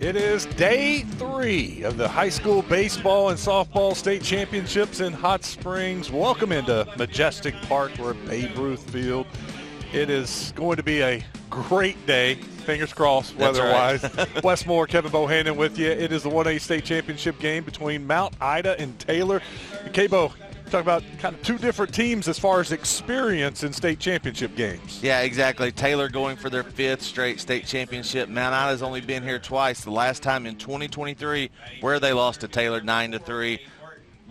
It is day 3 of the high school baseball and softball state championships in Hot Springs. Welcome into Majestic Park. We're at Babe Ruth Field. It is going to be a great day, fingers crossed, weather-wise. Right. Wes Moore, Kevin Bohannon with you. It is the 1A state championship game between Mount Ida and Taylor. And K-Bo, talk about kind of two different teams as far as experience in state championship games. Yeah, exactly. Taylor going for their 5th straight state championship. Mount Ida's only been here twice, the last time in 2023 where they lost to Taylor 9-3.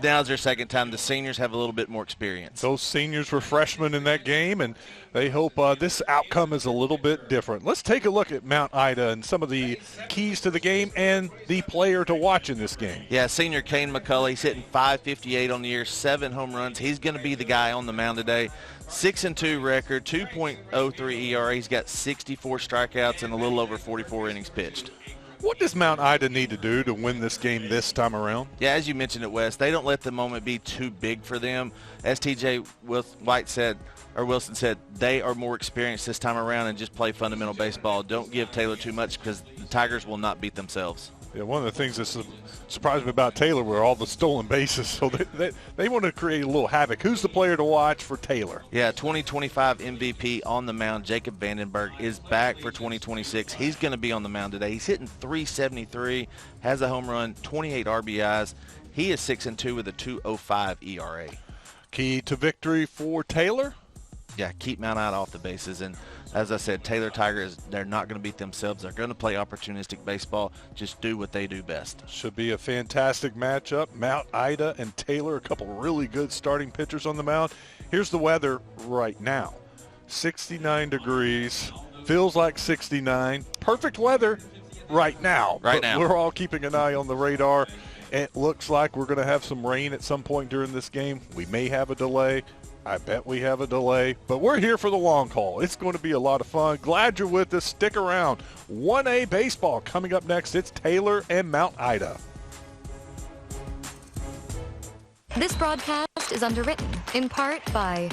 Now's their second time. The seniors have a little bit more experience. Those seniors were freshmen in that game, and they hope this outcome is a little bit different. Let's take a look at Mount Ida and some of the keys to the game and the player to watch in this game. Yeah, senior Kane McCullough, he's hitting .558 on the year, 7 home runs. He's going to be the guy on the mound today. 6-2 record, 2.03 ERA. He's got 64 strikeouts and a little over 44 innings pitched. What does Mount Ida need to do to win this game this time around? Yeah, as you mentioned it, Wes, they don't let the moment be too big for them. As TJ Wilson said, they are more experienced this time around and just play fundamental baseball. Don't give Taylor too much because the Tigers will not beat themselves. Yeah, one of the things that surprised me about Taylor were all the stolen bases. So they want to create a little havoc. Who's the player to watch for Taylor? Yeah, 2025 MVP on the mound, Jacob Vandenberg, is back for 2026. He's going to be on the mound today. He's hitting .373, has a home run, 28 RBIs. He is 6-2 with a 2.05 ERA. Key to victory for Taylor? Yeah, keep Mount Ida off the bases. And as I said, Taylor Tigers, they're not going to beat themselves. They're going to play opportunistic baseball. Just do what they do best. Should be a fantastic matchup. Mount Ida and Taylor, a couple really good starting pitchers on the mound. Here's the weather right now. 69 degrees. Feels like 69. Perfect weather right now. We're all keeping an eye on the radar. It looks like we're going to have some rain at some point during this game. We may have a delay. I bet we have a delay, but we're here for the long haul. It's going to be a lot of fun. Glad you're with us. Stick around. 1A baseball coming up next. It's Taylor and Mount Ida. This broadcast is underwritten in part by...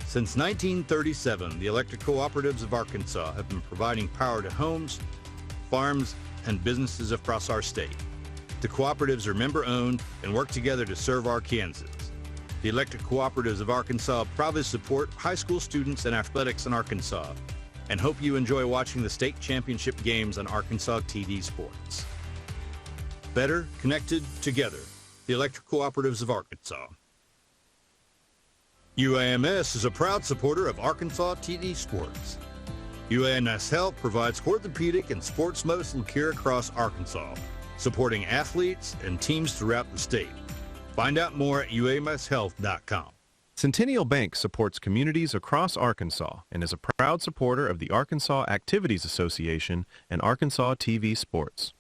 Since 1937, the electric cooperatives of Arkansas have been providing power to homes, farms, and businesses across our state. The cooperatives are member-owned and work together to serve Arkansans. The Electric Cooperatives of Arkansas proudly support high school students and athletics in Arkansas and hope you enjoy watching the state championship games on Arkansas TV Sports. Better connected together. The Electric Cooperatives of Arkansas. UAMS is a proud supporter of Arkansas TD Sports. UAMS Health provides orthopedic and sports medicine care across Arkansas, supporting athletes and teams throughout the state. Find out more at uamshealth.com. Centennial Bank supports communities across Arkansas and is a proud supporter of the Arkansas Activities Association and Arkansas TV Sports.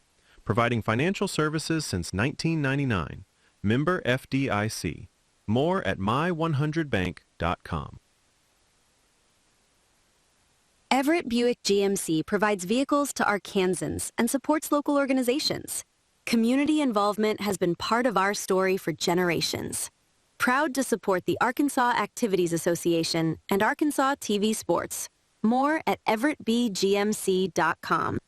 Providing financial services since 1999. Member FDIC. More at my100bank.com. Everett Buick GMC provides vehicles to Arkansans and supports local organizations. Community involvement has been part of our story for generations. Proud to support the Arkansas Activities Association and Arkansas TV Sports. More at everettbgmc.com.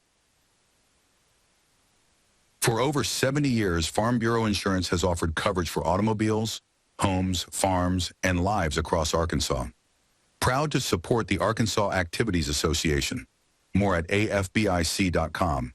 For over 70 years, Farm Bureau Insurance has offered coverage for automobiles, homes, farms, and lives across Arkansas. Proud to support the Arkansas Activities Association. More at afbic.com.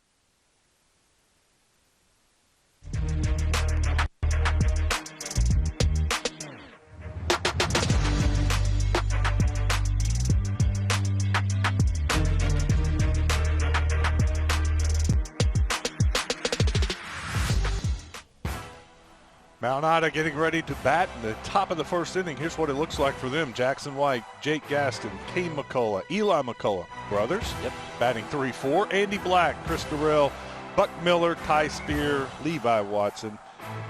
Mount Ida getting ready to bat in the top of the first inning. Here's what it looks like for them. Jackson White, Jake Gaston, Kane McCullough, Eli McCullough, brothers. Yep. Batting 3-4. Andy Black, Chris Durrell, Buck Miller, Ty Spear, Levi Watson,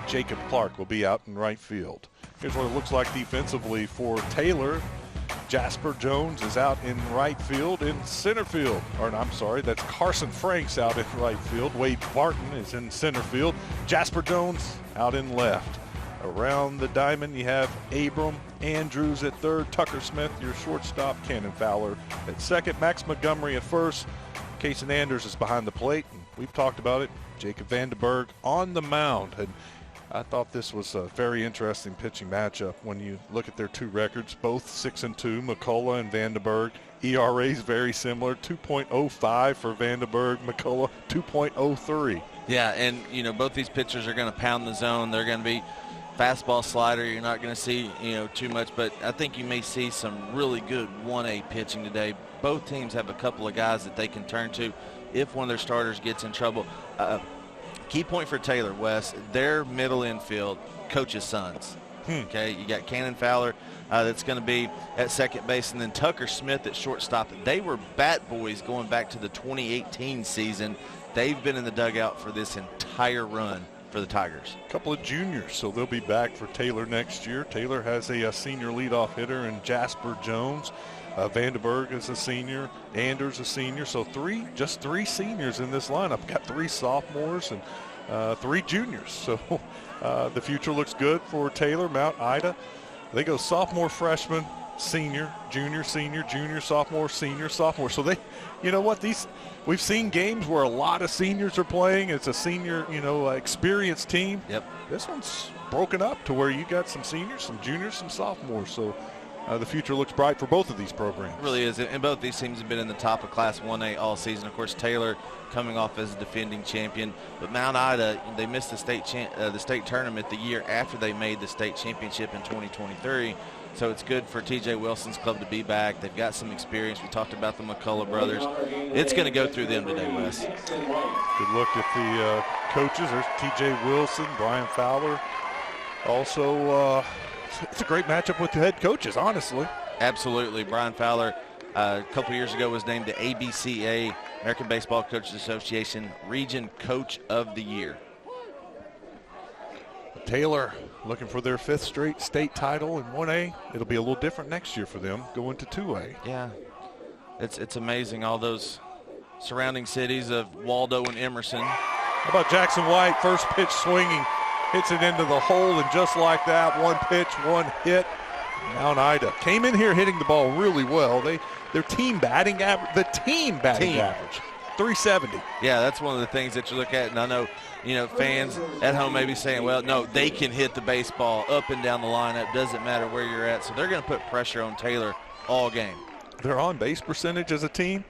Jacob Clark will be out in right field. Here's what it looks like defensively for Taylor. Jasper Jones is out in right field. In center field, that's Carson Franks out in right field. Wade Barton is in center field. Jasper Jones out in left. Around the diamond, you have Abram Andrews at third, Tucker Smith, your shortstop, Cannon Fowler at second, Max Montgomery at first, Casey Anders is behind the plate, and we've talked about it. Jacob Vandenberg on the mound. And I thought this was a very interesting pitching matchup when you look at their two records, both 6-2, McCullough and Vandenberg. ERAs very similar, 2.05 for Vandenberg, McCullough 2.03. Yeah, and, you know, both these pitchers are going to pound the zone. They're going to be fastball slider. You're not going to see, you know, too much, but I think you may see some really good 1A pitching today. Both teams have a couple of guys that they can turn to if one of their starters gets in trouble. Key point for Taylor, Wes, their middle infield, coach's sons. Okay, you got Cannon Fowler that's going to be at second base, and then Tucker Smith at shortstop. They were bat boys going back to the 2018 season. They've been in the dugout for this entire run for the Tigers. A couple of juniors, so they'll be back for Taylor next year. Taylor has a senior leadoff hitter in Jasper Jones. Vandenberg is a senior. Anders a senior. So just three seniors in this lineup. Got 3 sophomores and 3 juniors. So the future looks good for Taylor. Mount Ida, they go sophomore, freshman, senior, junior, sophomore, senior, sophomore. So they, you know what, we've seen games where a lot of seniors are playing. It's a senior, experienced team. Yep. This one's broken up to where you got some seniors, some juniors, some sophomores. So the future looks bright for both of these programs. It really is, and both these teams have been in the top of Class 1A all season. Of course, Taylor coming off as a defending champion, but Mount Ida, they missed the state tournament the year after they made the state championship in 2023. So it's good for TJ Wilson's club to be back. They've got some experience. We talked about the McCullough brothers. It's going to go through them today, Wes. Good look at the coaches. There's TJ Wilson, Brian Fowler. Also, it's a great matchup with the head coaches, honestly. Absolutely. Brian Fowler, a couple years ago, was named the ABCA, American Baseball Coaches Association, Region Coach of the Year. Taylor looking for their 5th straight state title in 1A. It'll be a little different next year for them going to 2A. Yeah, it's amazing, all those surrounding cities of Waldo and Emerson. How about Jackson White, first pitch swinging, hits it into the hole, and just like that, one pitch, one hit. Mount Ida came in here hitting the ball really well. Their team batting average, average, 370. Yeah, that's one of the things that you look at, and I know, fans at home may be saying, well, no, they can hit the baseball up and down the lineup. Doesn't matter where you're at. So they're going to put pressure on Taylor all game. Their on-base percentage as a team,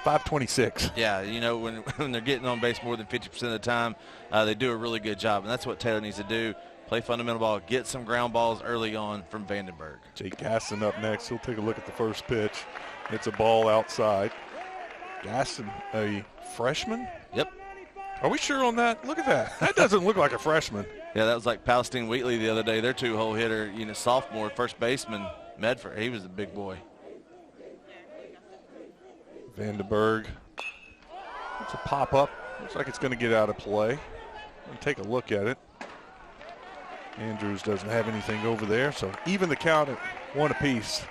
526. Yeah, when they're getting on base more than 50% of the time, they do a really good job, and that's what Taylor needs to do. Play fundamental ball, get some ground balls early on from Vandenberg. Jake Gaston up next. He'll take a look at the first pitch. It's a ball outside. Gaston, a freshman? Yep. Are we sure on that? Look at that. That doesn't look like a freshman. Yeah, that was like Palestine Wheatley the other day. Their 2-hole hitter, sophomore, first baseman, Medford. He was a big boy. Vandenberg. It's a pop-up. Looks like it's going to get out of play. Take a look at it. Andrews doesn't have anything over there, so even the count at 1 apiece.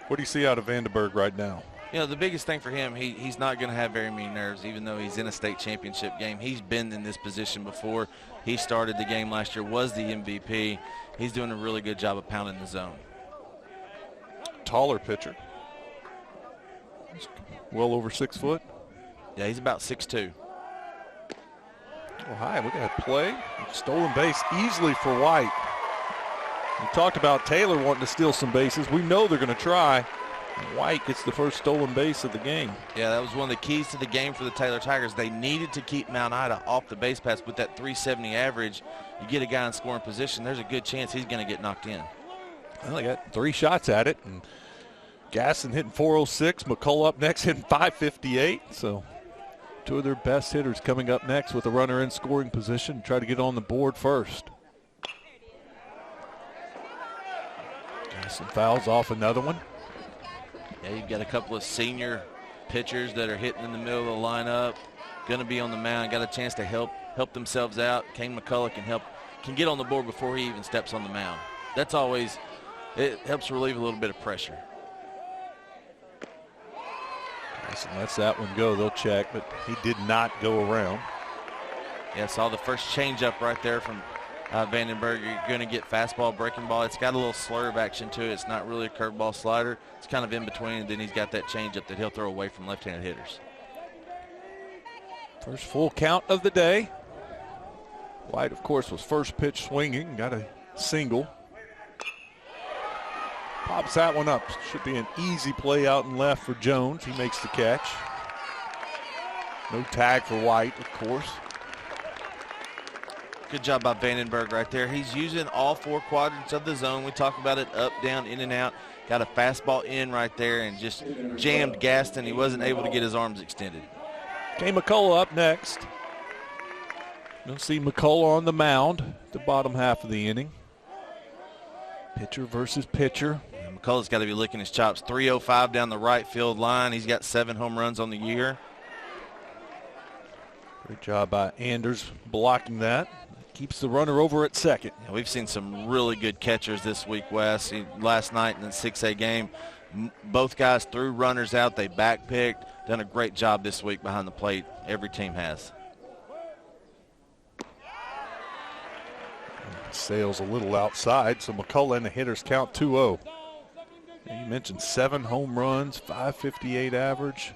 What do you see out of Vandenberg right now? The biggest thing for him, he's not going to have very many nerves, even though he's in a state championship game. He's been in this position before. He started the game last year, was the MVP. He's doing a really good job of pounding the zone. Taller pitcher. He's well over 6 foot. Yeah, he's about 6'2". Oh, hi, look at that play. Stolen base easily for White. We talked about Taylor wanting to steal some bases. We know they're going to try. White gets the first stolen base of the game. Yeah, that was one of the keys to the game for the Taylor Tigers. They needed to keep Mount Ida off the base paths with that 370 average. You get a guy in scoring position, there's a good chance he's going to get knocked in. Well, they got 3 shots at it. And Gaston hitting 406. McCullough up next hitting 558. So 2 of their best hitters coming up next with a runner in scoring position. Try to get on the board first. Gaston fouls off another one. Yeah, you've got a couple of senior pitchers that are hitting in the middle of the lineup, going to be on the mound, got a chance to help themselves out. Kane McCullough can get on the board before he even steps on the mound. That's always, it helps relieve a little bit of pressure. Gaston lets that one go. They'll check, but he did not go around. Yeah, saw the first changeup right there from Vandenberg, you're going to get fastball, breaking ball. It's got a little slurve action to it. It's not really a curveball slider. It's kind of in between, and then he's got that changeup that he'll throw away from left-handed hitters. First full count of the day. White, of course, was first pitch swinging. Got a single. Pops that one up. Should be an easy play out and left for Jones. He makes the catch. No tag for White, of course. Good job by Vandenberg right there. He's using all 4 quadrants of the zone. We talk about it, up, down, in, and out. Got a fastball in right there and just jammed Gaston. He wasn't able to get his arms extended. Okay, McCullough up next. You'll see McCullough on the mound, the bottom half of the inning. Pitcher versus pitcher. And McCullough's got to be licking his chops. 305 down the right field line. He's got 7 home runs on the year. Great job by Anders blocking that. Keeps the runner over at second. Yeah, we've seen some really good catchers this week, Wes. Last night in the 6A game, both guys threw runners out. They backpicked. Done a great job this week behind the plate. Every team has. Sails a little outside, so McCullough and the hitters count 2-0. You mentioned 7 home runs, 558 average.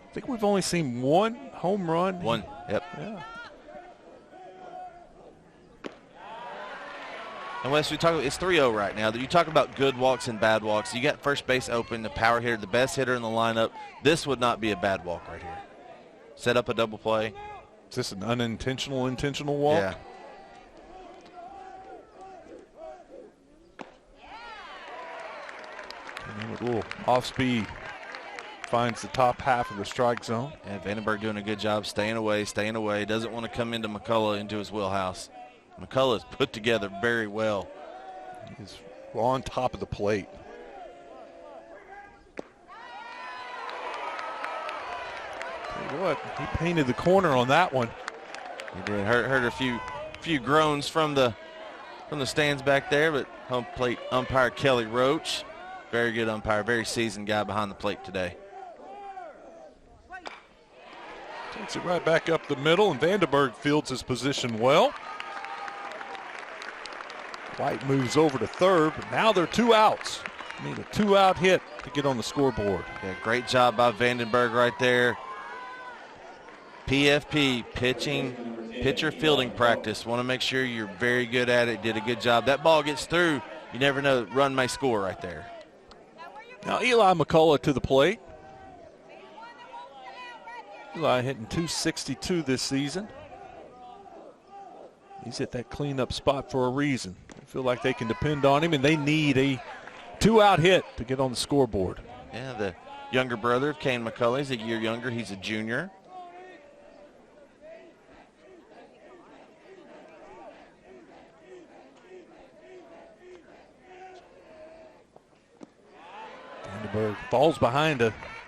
I think we've only seen 1 home run. 1, yep. Yeah. And Wes, we talk, it's 3-0 right now. You talk about good walks and bad walks. You got first base open, the power hitter, the best hitter in the lineup. This would not be a bad walk right here. Set up a double play. Is this an unintentional, intentional walk? Yeah. And with a little off speed, finds the top half of the strike zone. And Vandenberg doing a good job staying away. Doesn't want to come into McCullough into his wheelhouse. McCullough's put together very well. He's on top of the plate. Tell you what, he painted the corner on that one. He did. Heard a few groans from the stands back there, but home plate umpire Kelly Roach, very good umpire, very seasoned guy behind the plate today. Takes it right back up the middle, and Vandenberg fields his position well. White moves over to third, but now they're 2 outs. Need a 2-out hit to get on the scoreboard. Yeah, great job by Vandenberg right there. PFP, pitcher fielding practice. Want to make sure you're very good at it. Did a good job. That ball gets through. You never know. Run may score right there. Now Eli McCullough to the plate. Eli hitting .262 this season. He's at that cleanup spot for a reason. They feel like they can depend on him, and they need a 2-out hit to get on the scoreboard. Yeah, the younger brother of Kane McCullough. He's a year younger. He's a junior. Vandenberg falls behind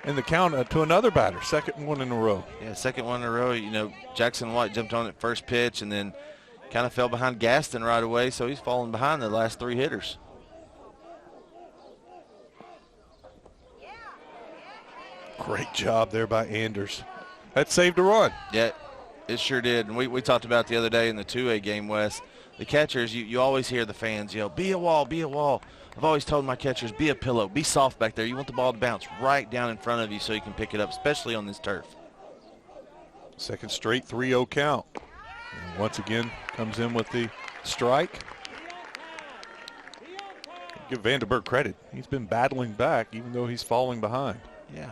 in the count to another batter, second one in a row. Yeah, second one in a row. You know, Jackson White jumped on at first pitch and then kind of fell behind Gaston right away, so he's fallen behind the last 3 hitters. Great job there by Anders. That saved a run. Yeah, it sure did. And we talked about the other day in the 2A game, Wes. The catchers, you always hear the fans yell, be a wall, be a wall. I've always told my catchers, be a pillow, be soft back there. You want the ball to bounce right down in front of you so you can pick it up, especially on this turf. Second straight 3-0 count. And once again, comes in with the strike. Give Vandenberg credit. He's been battling back even though he's falling behind. Yeah.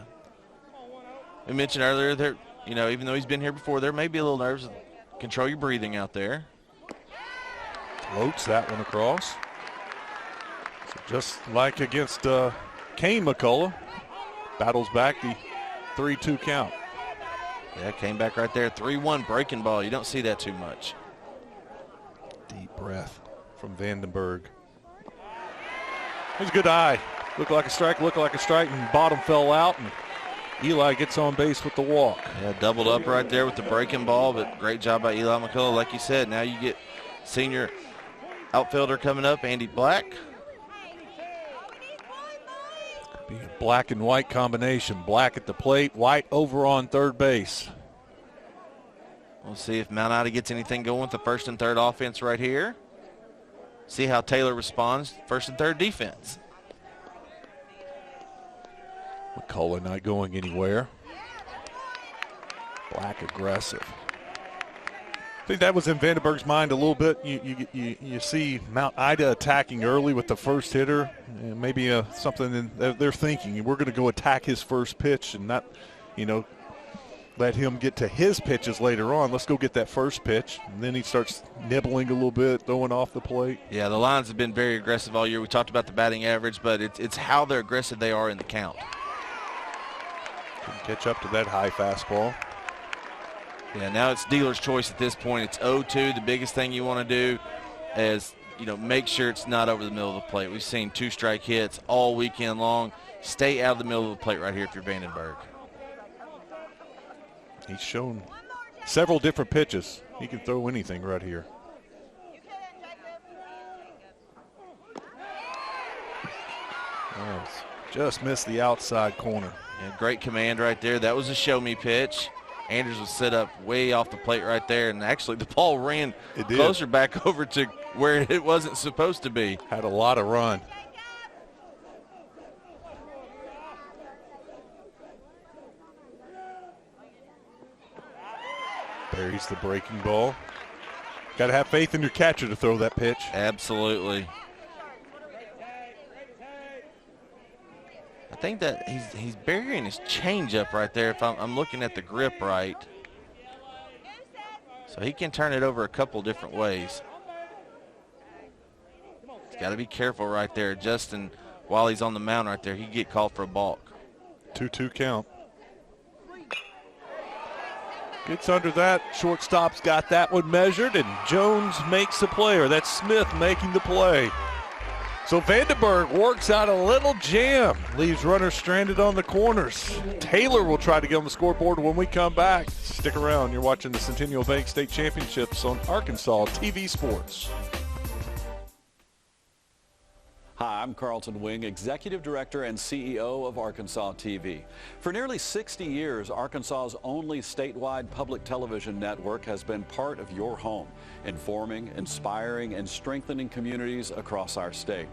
We mentioned earlier that, you know, even though he's been here before, there may be a little nerves. Control your breathing out there. Floats that one across. So just like against Kane McCullough, battles back the 3-2 count. Yeah, came back right there. 3-1 breaking ball. You don't see that too much. Deep breath from Vandenberg. Here's a good eye. Looked like a strike, and bottom fell out, and Eli gets on base with the walk. Yeah, doubled up right there with the breaking ball, but great job by Eli McCullough. Like you said, now you get senior outfielder coming up, Andy Black. Be a black and white combination. Black at the plate, White over on third base. We'll see if Mount Ida gets anything going with the first and third offense right here. See how Taylor responds, first and third defense. McCullough not going anywhere. Black aggressive. I think that was in Vandenberg's mind a little bit. You see Mount Ida attacking early with the first hitter, and maybe something they're thinking. We're going to go attack his first pitch and not, let him get to his pitches later on. Let's go get that first pitch. And then he starts nibbling a little bit, throwing off the plate. Yeah, the Lions have been very aggressive all year. We talked about the batting average, but it's how they're aggressive they are in the count. Couldn't catch up to that high fastball. Yeah, now it's dealer's choice at this point. It's 0-2. The biggest thing you want to do is, make sure it's not over the middle of the plate. We've seen 2-strike hits all weekend long. Stay out of the middle of the plate right here if you're Vandenberg. He's shown several different pitches. He can throw anything right here. Oh, just missed the outside corner. Yeah, great command right there. That was a show-me pitch. Anders was set up way off the plate right there, and actually the ball ran closer back over to where it wasn't supposed to be. Had a lot of run. Buries the breaking ball. Got to have faith in your catcher to throw that pitch. Absolutely. I think that he's burying his changeup right there if I'm looking at the grip right. So he can turn it over a couple different ways. He's got to be careful right there. Justin, while he's on the mound right there, he get called for a balk. 2-2 count. Gets under that. Shortstop's got that one measured, and Jones makes the play, or that's Smith making the play. So Vandenberg works out a little jam, leaves runners stranded on the corners. Taylor will try to get on the scoreboard when we come back. Stick around. You're watching the Centennial Bank State Championships on Arkansas TV Sports. Hi, I'm Carlton Wing, Executive Director and CEO of Arkansas TV. For nearly 60 years, Arkansas's only statewide public television network has been part of your home, informing, inspiring, and strengthening communities across our state.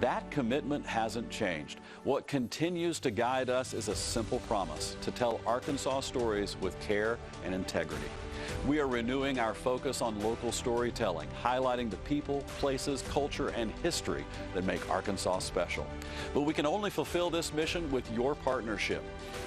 That commitment hasn't changed. What continues to guide us is a simple promise: to tell Arkansas stories with care and integrity. We are renewing our focus on local storytelling, highlighting the people, places, culture, and history that make Arkansas special. But we can only fulfill this mission with your partnership.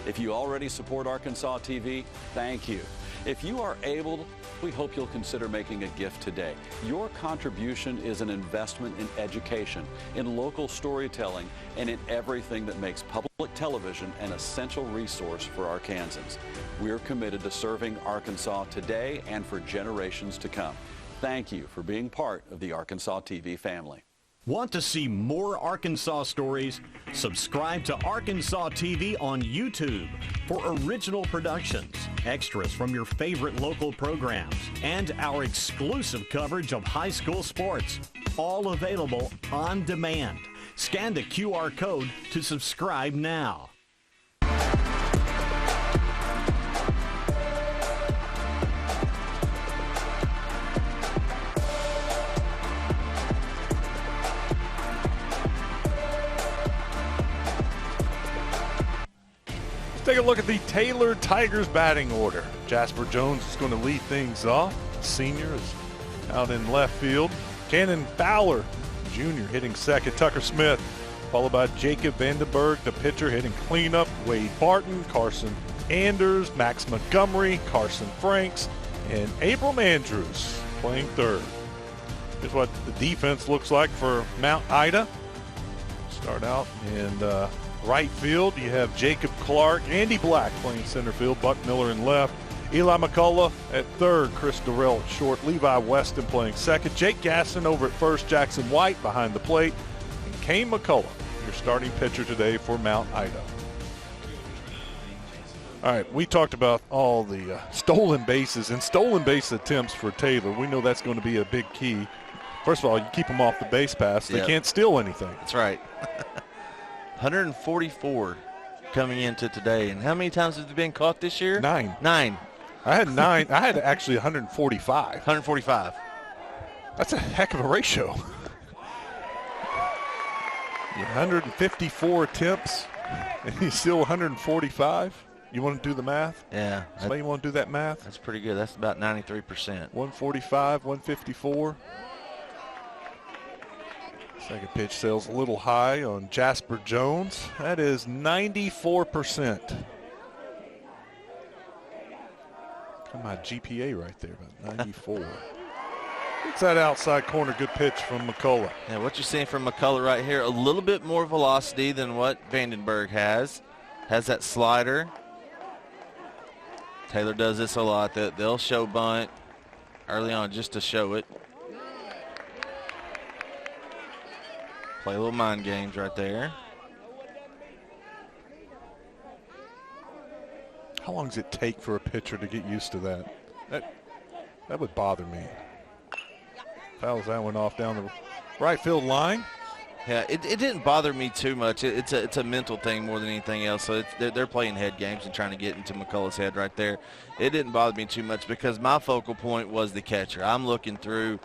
If you already support Arkansas TV, thank you. If you are able, we hope you'll consider making a gift today. Your contribution is an investment in education, in local storytelling, and in everything that makes public television an essential resource for Arkansans. We're committed to serving Arkansas today and for generations to come. Thank you for being part of the Arkansas TV family. Want to see more Arkansas stories? Subscribe to Arkansas TV on YouTube for original productions, extras from your favorite local programs, and our exclusive coverage of high school sports. All available on demand. Scan the QR code to subscribe now. Take a look at the Taylor Tigers batting order. Jasper Jones is going to lead things off. Senior is out in left field. Cannon Fowler, junior, hitting second. Tucker Smith, followed by Jacob Vandenberg, the pitcher, hitting cleanup. Wade Barton, Carson Anders, Max Montgomery, Carson Franks, and Abram Andrews playing third. Here's what the defense looks like for Mount Ida. Start out in right field, you have Jacob Clark, Andy Black playing center field, Buck Miller in left, Eli McCullough at third, Chris Durrell at short, Levi Weston playing second, Jake Gaston over at first, Jackson White behind the plate, and Kane McCullough, your starting pitcher today for Mount Ida. All right, we talked about all the stolen bases and stolen base attempts for Taylor. We know that's going to be a big key. First of all, you keep them off the base pass. They can't steal anything. That's right. 144 coming into today. And how many times have they been caught this year? 9. I had 9. I had actually 145. 145. That's a heck of a ratio. 154 attempts, and he's still 145. You want to do the math? Yeah. Somebody want to do that math? That's pretty good. That's about 93%. 145, 154. Second pitch sails a little high on Jasper Jones. That is 94%. My GPA right there, about 94. It's that outside corner, good pitch from McCullough. Yeah, what you're seeing from McCullough right here, a little bit more velocity than what Vandenberg has. Has that slider. Taylor does this a lot. They'll show bunt early on just to show it. Play a little mind games right there. How long does it take for a pitcher to get used to that? That would bother me. Fouls that one off down the right field line. Yeah, it didn't bother me too much. It's a mental thing more than anything else. So they're playing head games and trying to get into McCullough's head right there. It didn't bother me too much because my focal point was the catcher. I'm looking through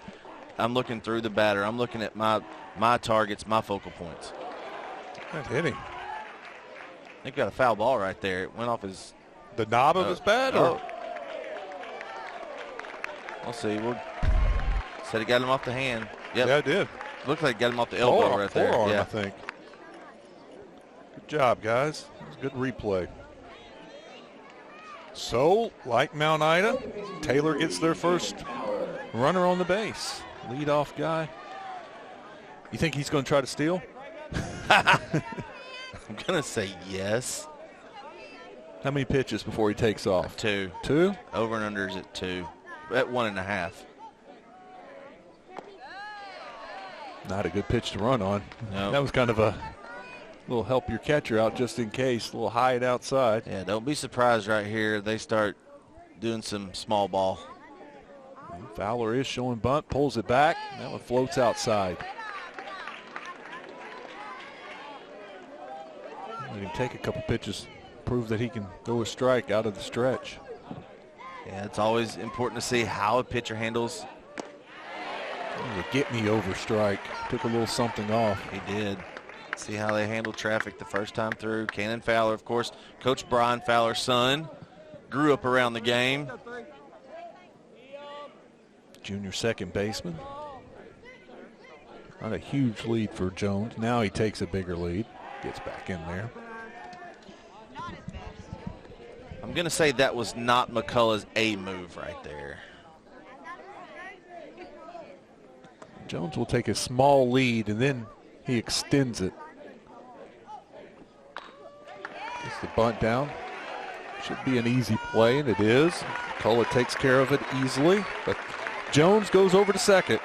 the batter. I'm looking at my targets, my focal points. That hit him. They got a foul ball right there. It went off the knob of his bat, or we'll see. Said it got him off the hand. Yep. Yeah, it did. Looks like it got him off the elbow right there. Forearm, yeah. I think. Good job, guys. That was a good replay. So, like Mount Ida, Taylor gets their first runner on the base. Leadoff guy. You think he's going to try to steal? I'm going to say yes. How many pitches before he takes off? 2. 2? Over and under is at 2. At 1.5. Not a good pitch to run on. No. That was kind of a little help your catcher out just in case. A little high and outside. Yeah, don't be surprised right here. They start doing some small ball. Fowler is showing bunt, pulls it back. That one floats outside. He can take a couple pitches, prove that he can go a strike out of the stretch. Yeah, it's always important to see how a pitcher handles. The get me over strike. Took a little something off. He did. See how they handle traffic the first time through. Cannon Fowler, of course, Coach Brian Fowler's son, grew up around the game. Junior second baseman. Not a huge lead for Jones. Now he takes a bigger lead. Gets back in there. I'm going to say that was not McCullough's A move right there. Jones will take a small lead, and then he extends it. Gets the bunt down. Should be an easy play, and it is. McCullough takes care of it easily, but Jones goes over to second.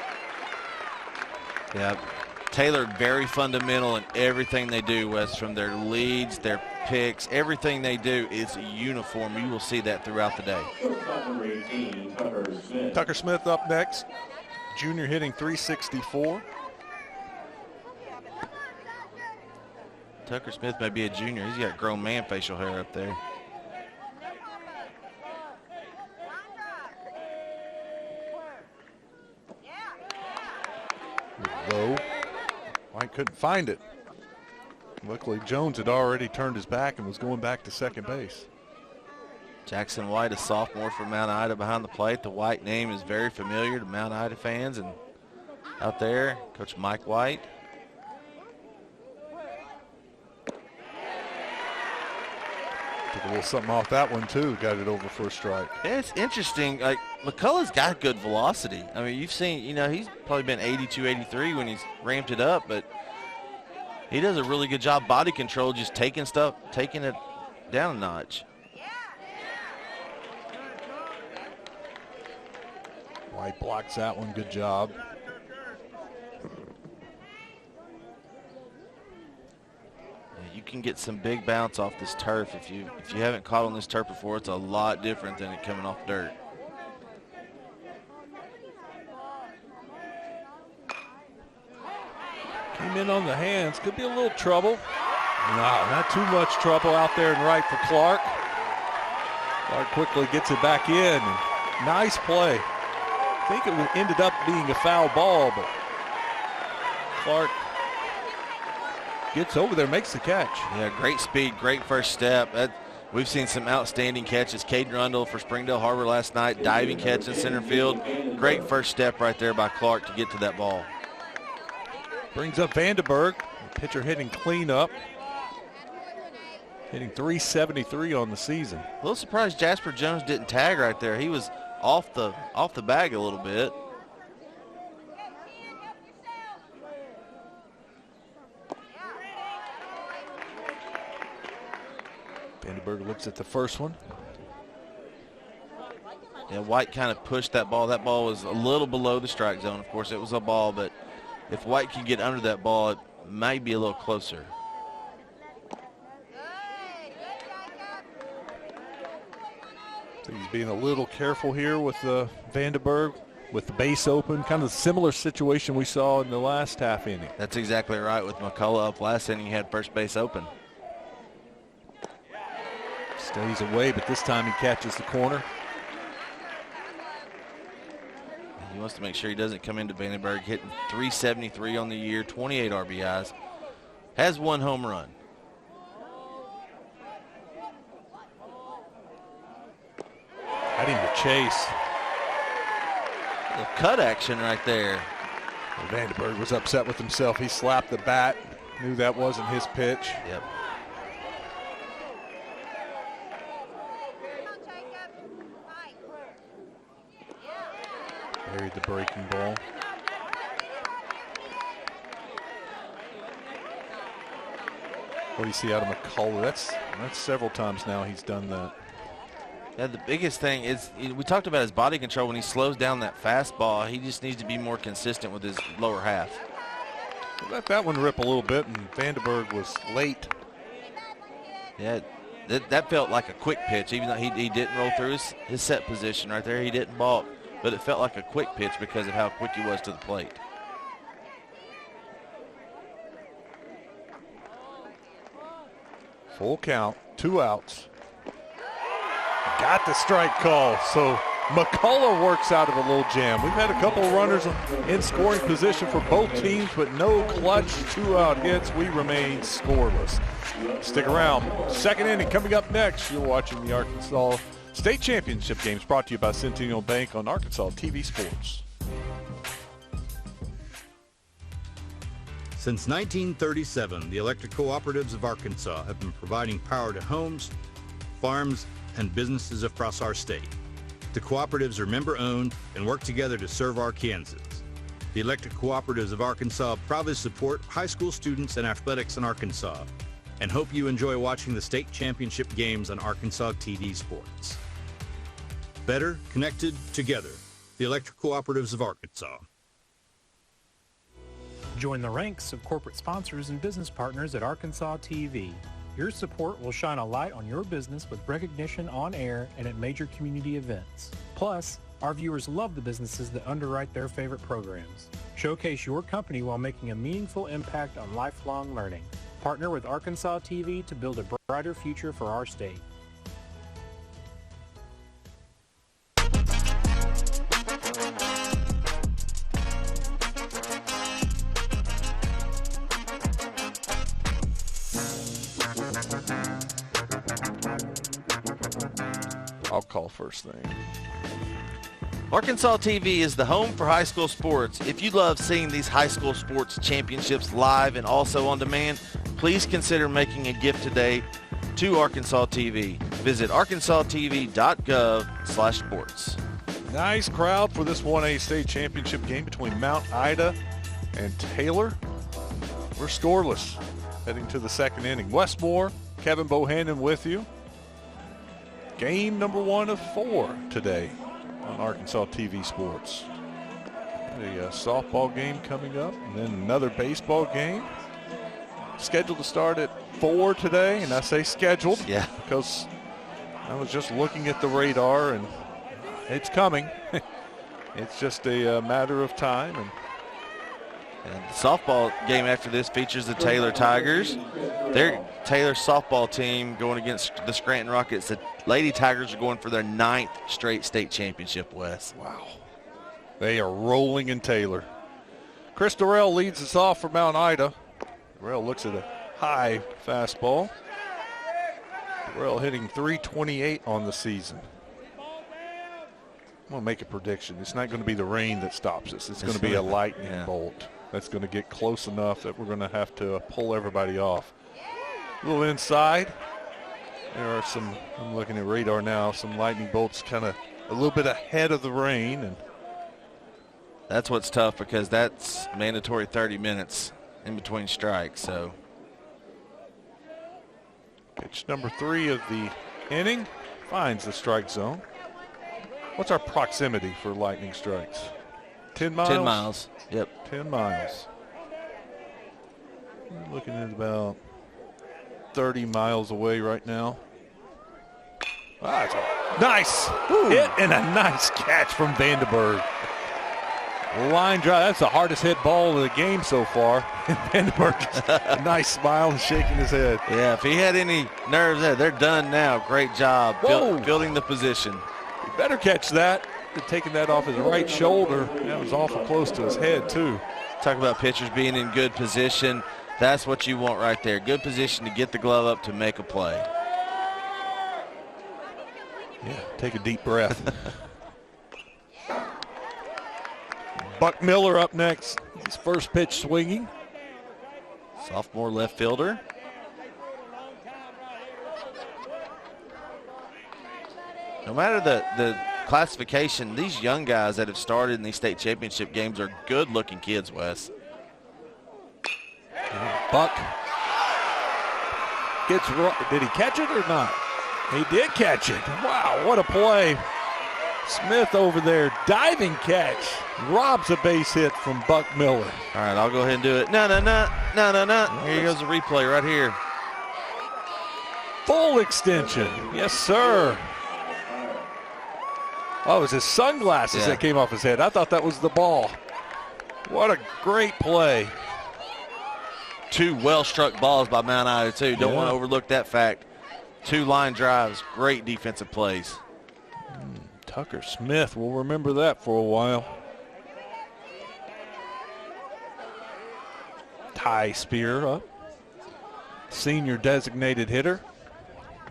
Yeah, Taylor very fundamental in everything they do, Wes, from their leads, their picks, everything they do is uniform. You will see that throughout the day. Tucker Smith up next. Junior hitting .364. Tucker Smith may be a junior. He's got grown man facial hair up there. Low. White couldn't find it. Luckily, Jones had already turned his back and was going back to second base. Jackson White, a sophomore from Mount Ida behind the plate. The White name is very familiar to Mount Ida fans. And out there, Coach Mike White. Took a little something off that one, too. Got it over for a strike. Yeah, it's interesting. Like, McCullough's got good velocity. I mean, you've seen, he's probably been 82, 83 when he's ramped it up, but he does a really good job body control, just taking it down a notch. White blocks that one. Good job. You can get some big bounce off this turf. If you haven't caught on this turf before, it's a lot different than it coming off dirt. Came in on the hands. Could be a little trouble. No, not too much trouble out there in right for Clark. Clark quickly gets it back in. Nice play. I think it ended up being a foul ball, but Clark gets over there, makes the catch. Yeah, great speed, great first step. We've seen some outstanding catches. Cade Rundle for Springdale Harbor last night, diving catch in center field. Great first step right there by Clark to get to that ball. Brings up Vandenberg. Pitcher hitting clean up. Hitting 373 on the season. A little surprised Jasper Jones didn't tag right there. He was off the bag a little bit. Vandenberg looks at the first one. Yeah, White kind of pushed that ball. That ball was a little below the strike zone. Of course, it was a ball, but if White can get under that ball, it might be a little closer. So he's being a little careful here with Vandenberg, with the base open. Kind of a similar situation we saw in the last half inning. That's exactly right. With McCullough up last inning, he had first base open. Stays away, but this time he catches the corner. He wants to make sure he doesn't come into Vandenberg hitting 373 on the year, 28 RBIs. Has one home run. Heading to chase. The cut action right there. Vandenberg was upset with himself. He slapped the bat. Knew that wasn't his pitch. Yep. Buried the breaking ball. What do you see out of McCullough? That's several times now he's done that. Yeah, the biggest thing is we talked about his body control. When he slows down that fastball, he just needs to be more consistent with his lower half. Let that one rip a little bit, and Vandenberg was late. Yeah, that felt like a quick pitch, even though he didn't roll through his set position right there. He didn't balk, but it felt like a quick pitch because of how quick he was to the plate. Full count, 2 outs. Got the strike call, so McCullough works out of a little jam. We've had a couple of runners in scoring position for both teams, but no clutch 2-out hits. We remain scoreless. Stick around. Second inning coming up next. You're watching the Arkansas State Championship games, brought to you by Centennial Bank on Arkansas TV Sports. Since 1937, the electric cooperatives of Arkansas have been providing power to homes, farms, and businesses across our state. The cooperatives are member-owned and work together to serve Arkansans. The electric cooperatives of Arkansas proudly support high school students and athletics in Arkansas, and hope you enjoy watching the state championship games on Arkansas TV Sports. Better connected together. The electric cooperatives of Arkansas. Join the ranks of corporate sponsors and business partners at Arkansas TV. Your support will shine a light on your business with recognition on air and at major community events. Plus, our viewers love the businesses that underwrite their favorite programs. Showcase your company while making a meaningful impact on lifelong learning. Partner with Arkansas TV to build a brighter future for our state. I'll call first thing. Arkansas TV is the home for high school sports. If you love seeing these high school sports championships live and also on demand, please consider making a gift today to Arkansas TV. Visit arkansastv.gov/sports. Nice crowd for this 1A state championship game between Mount Ida and Taylor. We're scoreless heading to the second inning. Westmore, Kevin Bohannon with you. Game number 1 of 4 today on Arkansas TV Sports. A softball game coming up, and then another baseball game. Scheduled to start at 4 today, and I say scheduled because I was just looking at the radar, and it's coming. It's just a matter of time, and And the softball game after this features the Taylor Tigers. Their Taylor softball team going against the Scranton Rockets. The Lady Tigers are going for their 9th straight state championship, Wes. Wow. They are rolling in Taylor. Chris Durrell leads us off for Mount Ida. Durrell looks at a high fastball. Durrell hitting .328 on the season. I'm going to make a prediction. It's not going to be the rain that stops us. It's going to be a lightning bolt that's going to get close enough that we're going to have to pull everybody off. A little inside. There are some, I'm looking at radar now, some lightning bolts kind of a little bit ahead of the rain. And that's what's tough because that's mandatory 30 minutes in between strikes. So pitch number 3 of the inning finds the strike zone. What's our proximity for lightning strikes? 10 miles? 10 miles, yep. 10 miles. We're looking at about 30 miles away right now. Ah, it's a nice hit and a nice catch from Vandenberg. Line drive. That's the hardest hit ball of the game so far. Vandenberg just a nice smile and shaking his head. Yeah, if he had any nerves there, they're done now. Great job building the position. He better catch that. Taking that off his right shoulder. That was awful close to his head, too. Talk about pitchers being in good position. That's what you want right there. Good position to get the glove up to make a play. Yeah, take a deep breath. Buck Miller up next. His first pitch swinging. Sophomore left fielder. No matter the classification, these young guys that have started in these state championship games are good-looking kids, Wes. Buck gets, did he catch it or not? He did catch it. Wow, what a play. Smith over there, diving catch, robs a base hit from Buck Miller. All right, I'll go ahead and do it. No. Here goes the replay right here. Full extension. Yes, sir. Oh, it was his sunglasses that came off his head. I thought that was the ball. What a great play. 2 well-struck balls by Mount Ida, too. Don't want to overlook that fact. 2 line drives, great defensive plays. Tucker Smith, we'll remember that for a while. Ty Spear up. Senior designated hitter.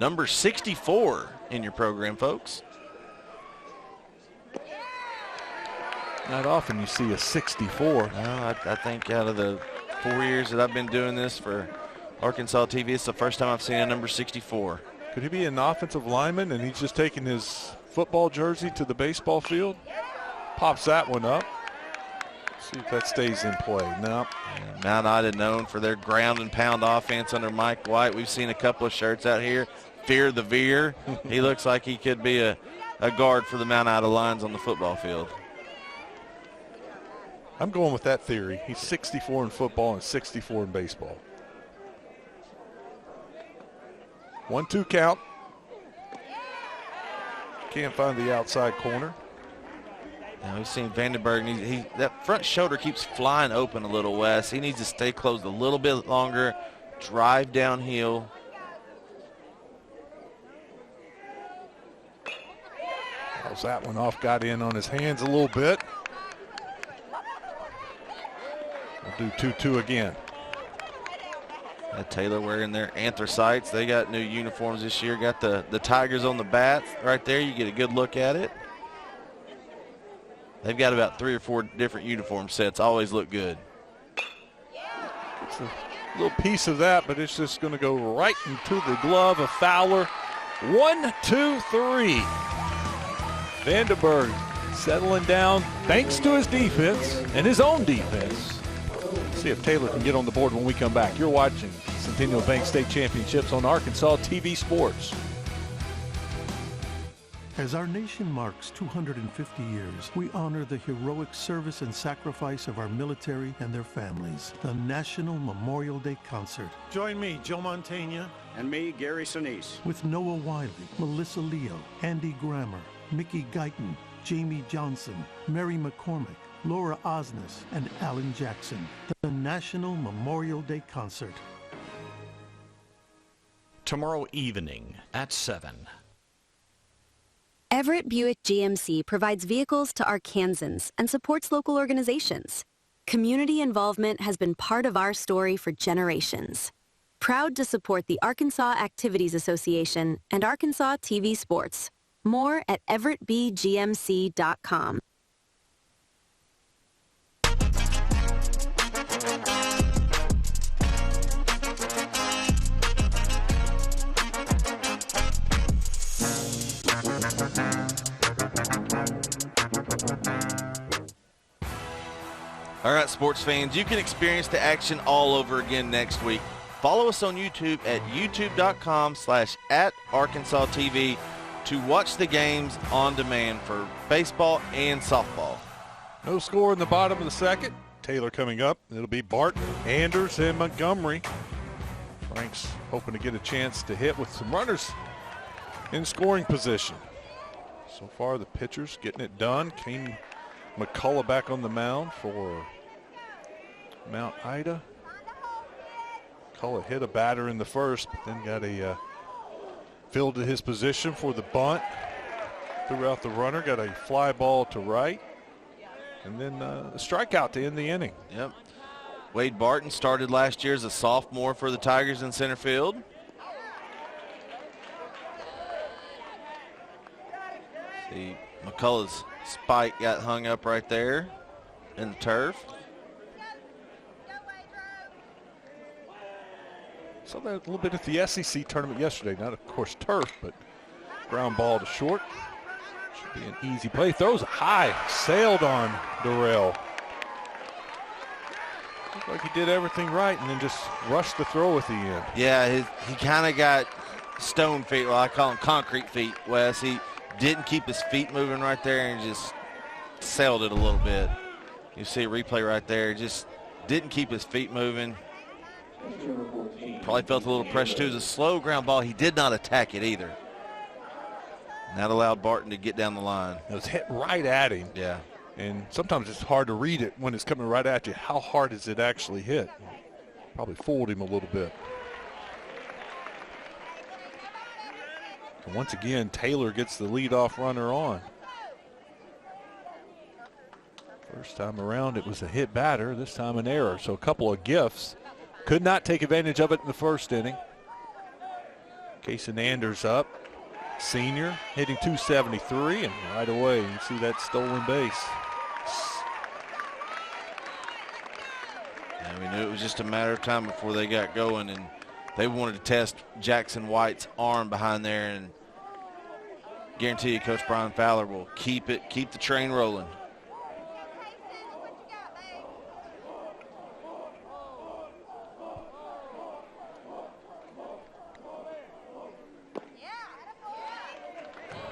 Number 64 in your program, folks. Not often you see a 64. No, I think out of the 4 years that I've been doing this for Arkansas TV, it's the first time I've seen a number 64. Could he be an offensive lineman and he's just taking his football jersey to the baseball field? Pops that one up. See if that stays in play. No. Yeah, Mount Ida known for their ground and pound offense under Mike White. We've seen a couple of shirts out here. Fear the Veer. He looks like he could be a guard for the Mount Ida Lions on the football field. I'm going with that theory. He's 64 in football and 64 in baseball. 1-2 count. Can't find the outside corner. Now we've seen Vandenberg. That front shoulder keeps flying open a little, Wes. He needs to stay closed a little bit longer, drive downhill. How's that one off? Got in on his hands a little bit. We'll do 2-2 again. Taylor wearing their anthracites. They got new uniforms this year. Got the Tigers on the bats right there. You get a good look at it. They've got about 3 or 4 different uniform sets. Always look good. It's a little piece of that, but it's just going to go right into the glove of Fowler. 1, 2, 3. Vandenberg settling down thanks to his defense and his own defense. See if Taylor can get on the board when we come back. You're watching Centennial Bank State Championships on Arkansas TV Sports. As our nation marks 250 years, we honor the heroic service and sacrifice of our military and their families. The National Memorial Day Concert. Join me, Joe Mantegna. And me, Gary Sinise. With Noah Wiley, Melissa Leo, Andy Grammer, Mickey Guyton, Jamie Johnson, Mary McCormick, Laura Osnes, and Alan Jackson. The National Memorial Day Concert. Tomorrow evening at 7. Everett Buick GMC provides vehicles to Arkansans and supports local organizations. Community involvement has been part of our story for generations. Proud to support the Arkansas Activities Association and Arkansas TV Sports. More at everettbgmc.com. All right, sports fans, you can experience the action all over again next week. Follow us on YouTube at youtube.com/@ArkansasTV to watch the games on demand for baseball and softball. No score in the bottom of the second. Taylor coming up. It'll be Barton, Anders, and Montgomery. Frank's hoping to get a chance to hit with some runners in scoring position. So far, the pitchers getting it done. Kane McCullough back on the mound for Mount Ida. McCullough hit a batter in the first, but then got a field to his position for the bunt. Threw out the runner, got a fly ball to right, and then a strikeout to end the inning. Yep. Wade Barton started last year as a sophomore for the Tigers in center field. See, McCullough's spike got hung up right there in the turf. Saw that a little bit at the SEC tournament yesterday. Not, of course, turf, but ground ball to short. Should be an easy play. Throws high, sailed on Durrell. Looked like he did everything right and then just rushed the throw at the end. Yeah, he kind of got stone feet, well, I call them concrete feet, Wes. He didn't keep his feet moving right there and just sailed it a little bit. You see a replay right there, just didn't keep his feet moving. Probably felt a little pressure too. It was a slow ground ball. He did not attack it either. And that allowed Barton to get down the line. It was hit right at him. Yeah. And sometimes it's hard to read it when it's coming right at you. How hard is it actually hit? Probably fooled him a little bit. And once again, Taylor gets the leadoff runner on. First time around, it was a hit batter. This time an error. So a couple of gifts. Could not take advantage of it in the first inning. Kason Anders up. Senior hitting .273, and right away you see that stolen base. Yeah, we knew it was just a matter of time before they got going, and they wanted to test Jackson White's arm behind there, and guarantee you Coach Brian Fowler will keep the train rolling.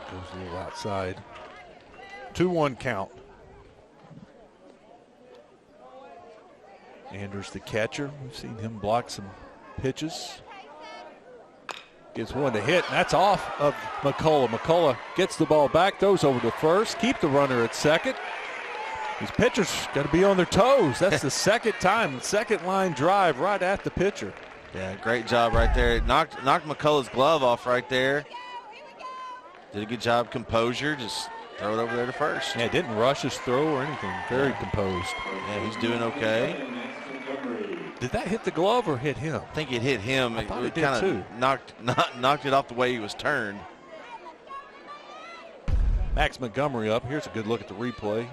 Goes a little outside. 2-1 count. Anders the catcher. We've seen him block some pitches. Gets one to hit, and that's off of McCullough. McCullough gets the ball back, throws over to first, keep the runner at second. These pitchers got to be on their toes. That's the second time, second line drive right at the pitcher. Yeah, great job right there. Knocked McCullough's glove off right there. Did a good job, composure, just throw it over there to first. Yeah, didn't rush his throw or anything. Very composed. Yeah, he's doing okay. Did that hit the glove or hit him? I think it hit him. I thought it did kind too. of knocked it off the way he was turned. Max Montgomery up. Here's a good look at the replay.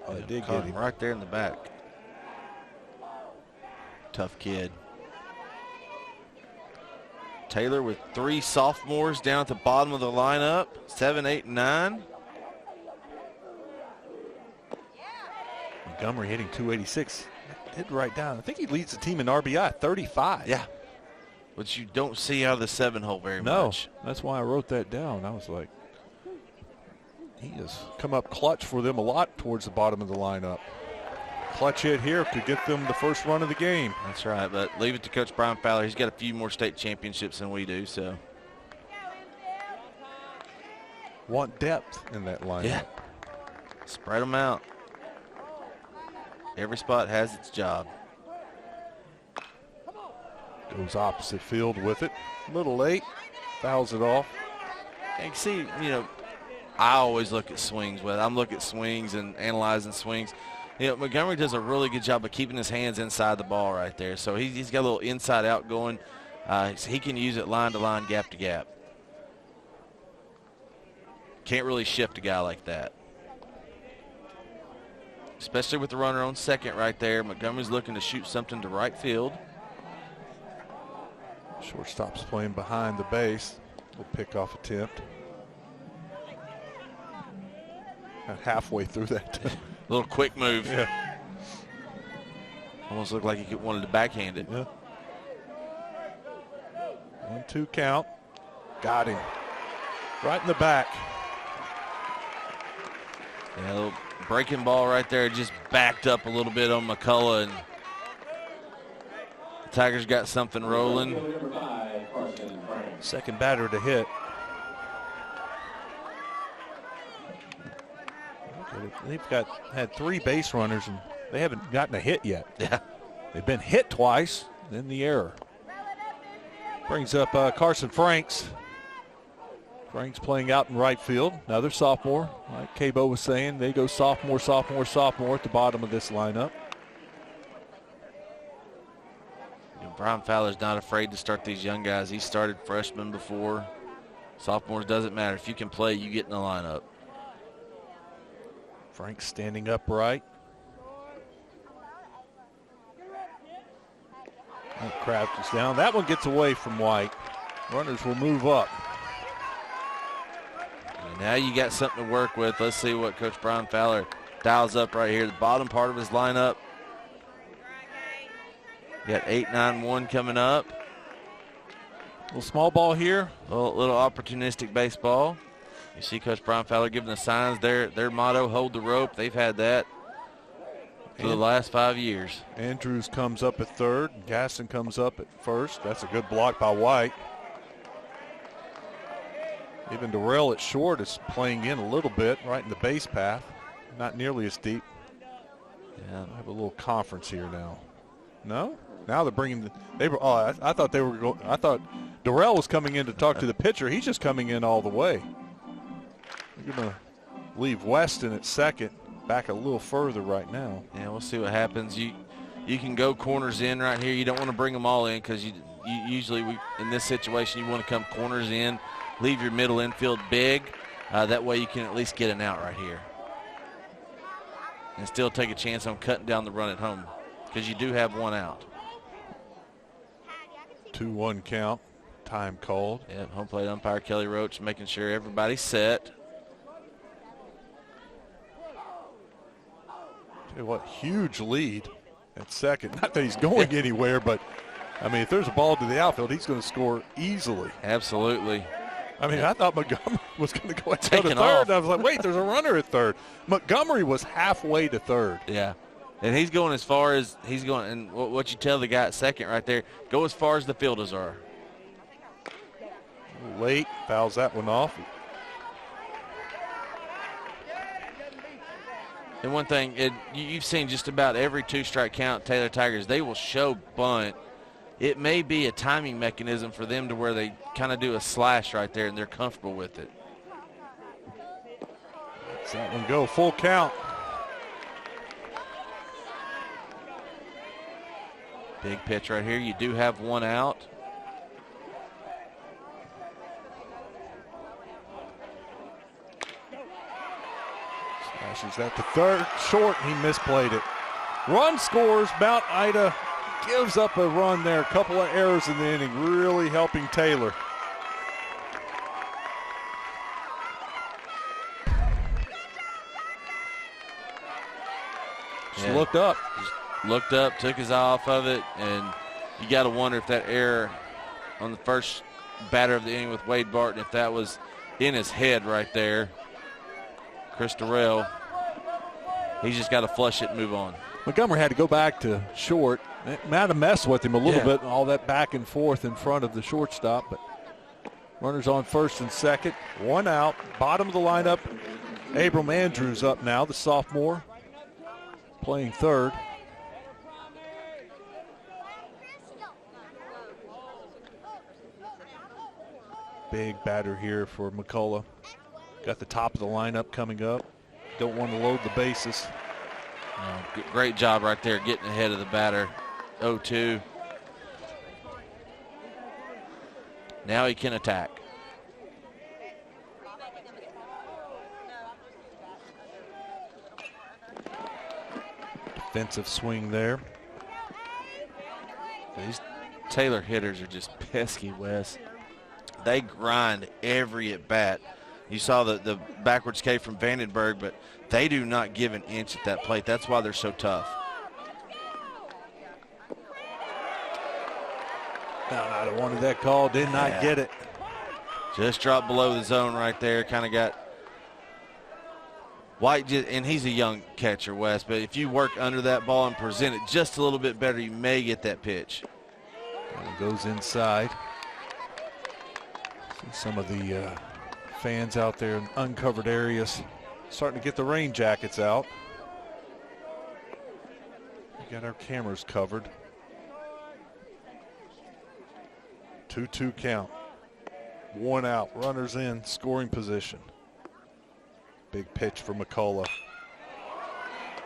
Oh, they did get him. Right there in the back. Tough kid. Taylor with 3 sophomores down at the bottom of the lineup, 7, 8, and 9. Montgomery hitting .286. Did right down. I think he leads the team in RBI, 35. Yeah, which you don't see out of the 7-hole very much. No, that's why I wrote that down. I was like, he has come up clutch for them a lot towards the bottom of the lineup. Clutch hit here could get them the first run of the game. That's right, but leave it to Coach Brian Fowler. He's got a few more state championships than we do, so. Want depth in that lineup. Yeah, spread them out. Every spot has its job. Goes opposite field with it. A little late. Fouls it off. And you see, I always look at swings. I'm looking at swings and analyzing swings. Montgomery does a really good job of keeping his hands inside the ball right there. So he's got a little inside out going. He can use it line to line, gap to gap. Can't really shift a guy like that. Especially with the runner on second right there. Montgomery's looking to shoot something to right field. Shortstop's playing behind the base. Little pickoff attempt. Halfway through that. Little quick move. Yeah. Almost looked like he wanted to backhand it. Yeah. 1-2 count. Got him. Right in the back. Yeah, a little breaking ball right there. Just backed up a little bit on McCullough, and the Tigers got something rolling. Second batter to hit. They've had 3 base runners, and they haven't gotten a hit yet. Yeah. They've been hit twice, then the error. Brings up Carson Franks. Franks playing out in right field. Another sophomore. Like Cabo was saying, they go sophomore, sophomore, sophomore at the bottom of this lineup. Brian Fowler's not afraid to start these young guys. He started freshmen before. Sophomores, doesn't matter. If you can play, you get in the lineup. Franks standing upright. Crouches down. That one gets away from White. Runners will move up. And now you got something to work with. Let's see what Coach Brian Fowler dials up right here. The bottom part of his lineup. You got 8-9-1 coming up. Little small ball here. Little opportunistic baseball. You see Coach Brian Fowler giving the signs. Their motto, hold the rope. They've had that for the last 5 years. Andrews comes up at third. Gaston comes up at first. That's a good block by White. Even Durrell at short is playing in a little bit right in the base path. Not nearly as deep. Yeah. I have a little conference here now. No? Now they're bringing I thought they were going. I thought Durrell was coming in to talk to the pitcher. He's just coming in all the way. You're going to leave Weston at second, back a little further right now. Yeah, we'll see what happens. You can go corners in right here. You don't want to bring them all in because you usually in this situation you want to come corners in, leave your middle infield big. That way you can at least get an out right here and still take a chance on cutting down the run at home because you do have one out. 2-1 count. Time called. Yeah, home plate umpire Kelly Roach making sure everybody's set. Tell you what, huge lead at second. Not that he's going anywhere, but, I mean, if there's a ball to the outfield, he's going to score easily. Absolutely. I mean, I thought Montgomery was going to go to Taking third. off. I was like, wait, there's a runner at third. Montgomery was halfway to third. Yeah. And he's going as far as he's going. And what you tell the guy at second right there, go as far as the fielders are. Late, fouls that one off. And one thing, you've seen just about every 2-strike count, Taylor Tigers, they will show bunt. It may be a timing mechanism for them to where they kind of do a slash right there and they're comfortable with it. Let's that one go, full count. Big pitch right here. You do have one out. Slashes that to third, short, he misplayed it. Run scores, Mount Ida gives up a run there. A couple of errors in the inning, really helping Taylor. Just looked up. Looked up, took his eye off of it, and you got to wonder if that error on the first batter of the inning with Wade Barton, if that was in his head right there. Chris Durrell, he's just got to flush it and move on. Montgomery had to go back to short. It might have messed with him a little bit, all that back and forth in front of the shortstop, but runners on first and second, one out, bottom of the lineup. Abram Andrews up now, the sophomore. playing third. Big batter here for McCullough. Got the top of the lineup coming up. Don't want to load the bases. Great job right there getting ahead of the batter. 0-2. Now he can attack. Defensive swing there. These Taylor hitters are just pesky, Wes. They grind every at bat. You saw the backwards K from Vandenberg, but they do not give an inch at that plate. That's why they're so tough. I wanted that call, did not get it. Just dropped below the zone right there. Kind of got White, and he's a young catcher, Wes, but if you work under that ball and present it just a little bit better, you may get that pitch. And it goes inside. See some of the fans out there in uncovered areas starting to get the rain jackets out. We got our cameras covered. 2-2 count. 1 out. Runners in scoring position. Big pitch for McCullough.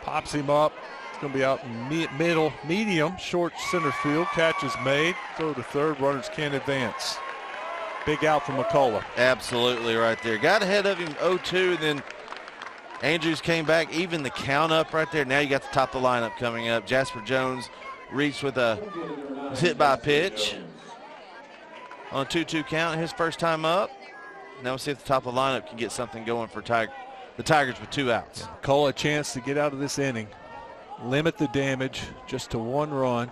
Pops him up. It's going to be out in medium, short center field. Catch is made. Throw to third. Runners can't advance. Big out for McCullough. Absolutely right there. Got ahead of him 0-2, then Andrews came back, even the count up right there. Now you got the top of the lineup coming up. Jasper Jones reached with was hit by a pitch on a 2-2 count, his first time up. Now we'll see if the top of the lineup can get something going for the Tigers with 2 outs. Yeah, call a chance to get out of this inning. Limit the damage just to 1 run.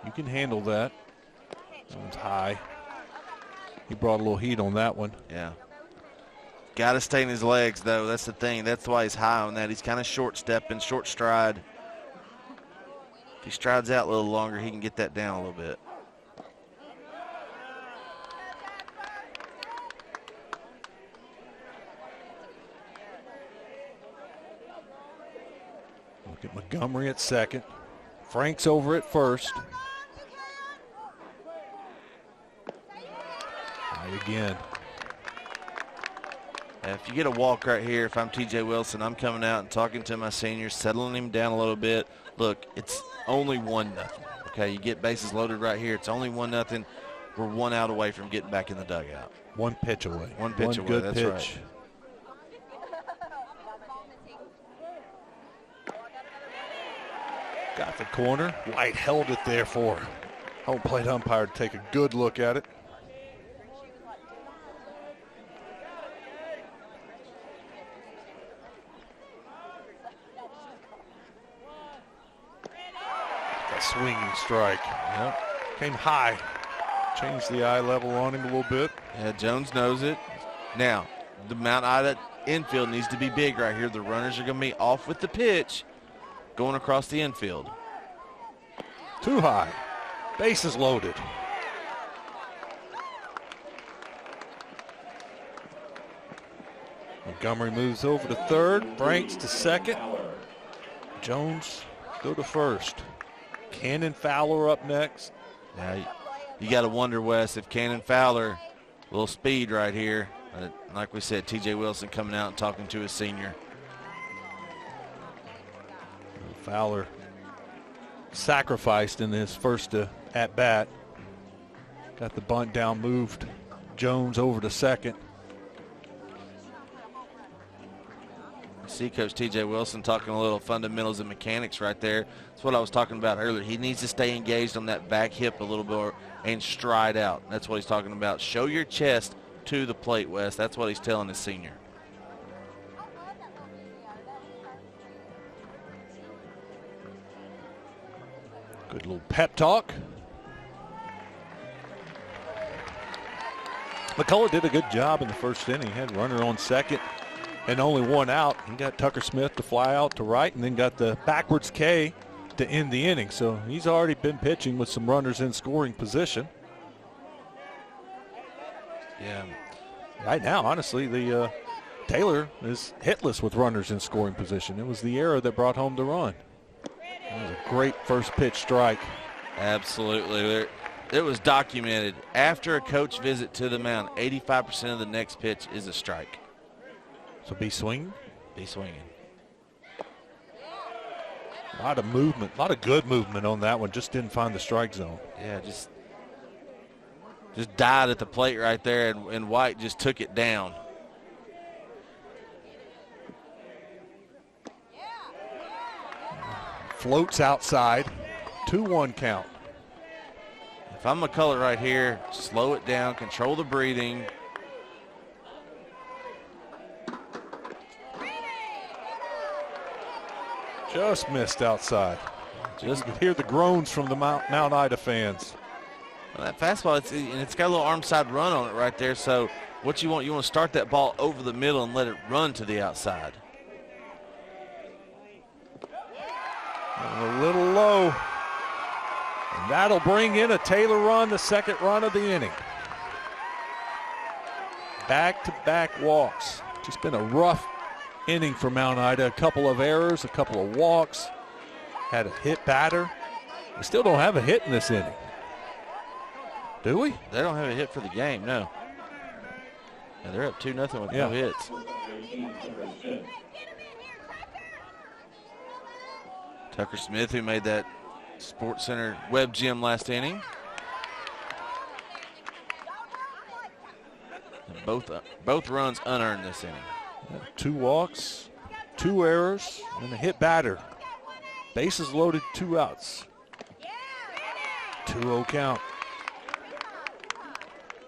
You can handle that. That one's high. He brought a little heat on that one. Yeah. Got to stay in his legs, though. That's the thing. That's why he's high on that. He's kind of short stepping, short stride. If he strides out a little longer, he can get that down a little bit. Look at Montgomery at second. Frank's over at first. Right again. If you get a walk right here, if I'm TJ Wilson, I'm coming out and talking to my seniors, settling him down a little bit. Look, it's only 1-0. Okay, you get bases loaded right here. It's only 1-0. We're 1 out away from getting back in the dugout. 1 pitch away. One pitch away. Good That's pitch. Right. Got the corner. White held it there for home plate umpire to take a good look at it. That swinging strike. Yep. Came high. Changed the eye level on him a little bit. Yeah, Jones knows it. Now, the Mount Ida infield needs to be big right here. The runners are going to be off with the pitch going across the infield. Too high. Bases loaded. Montgomery moves over to third. Franks to second. Jones go to first. Cannon Fowler up next. Now, you got to wonder, Wes, if Cannon Fowler, a little speed right here. Like we said, TJ Wilson coming out and talking to his senior. Fowler sacrificed in his first at-bat. Got the bunt down, moved Jones over to second. See Coach TJ Wilson talking a little fundamentals and mechanics right there. That's what I was talking about earlier. He needs to stay engaged on that back hip a little bit and stride out. That's what he's talking about. Show your chest to the plate, Wes. That's what he's telling his senior. Good little pep talk. McCullough did a good job in the first inning. He had a runner on second and only 1 out. He got Tucker Smith to fly out to right and then got the backwards K to end the inning. So he's already been pitching with some runners in scoring position. Yeah. Right now, honestly, the Taylor is hitless with runners in scoring position. It was the error that brought home the run. That was a great first pitch strike. Absolutely. It was documented. After a coach visit to the mound, 85% of the next pitch is a strike. So be swinging? Be swinging. A lot of movement, a lot of good movement on that one. Just didn't find the strike zone. Yeah, just died at the plate right there, and White just took it down. Floats outside. 2-1 count. If I'm McCullough right here, slow it down, control the breathing. Just missed outside. You can hear the groans from the Mount Ida fans. Well, that fastball, it's got a little arm side run on it right there. So what you want to start that ball over the middle and let it run to the outside. And a little low. And that'll bring in a Taylor run, the second run of the inning. Back-to-back walks. Just been a rough inning for Mount Ida. A couple of errors, a couple of walks. Had a hit batter. We still don't have a hit in this inning. Do we? They don't have a hit for the game, no. And they're up 2-0 with no hits. Tucker Smith, who made that Sports Center Web Gym last inning. And both runs unearned this inning. 2 walks, 2 errors, and a hit batter. Bases loaded, 2 outs. 2-0 count.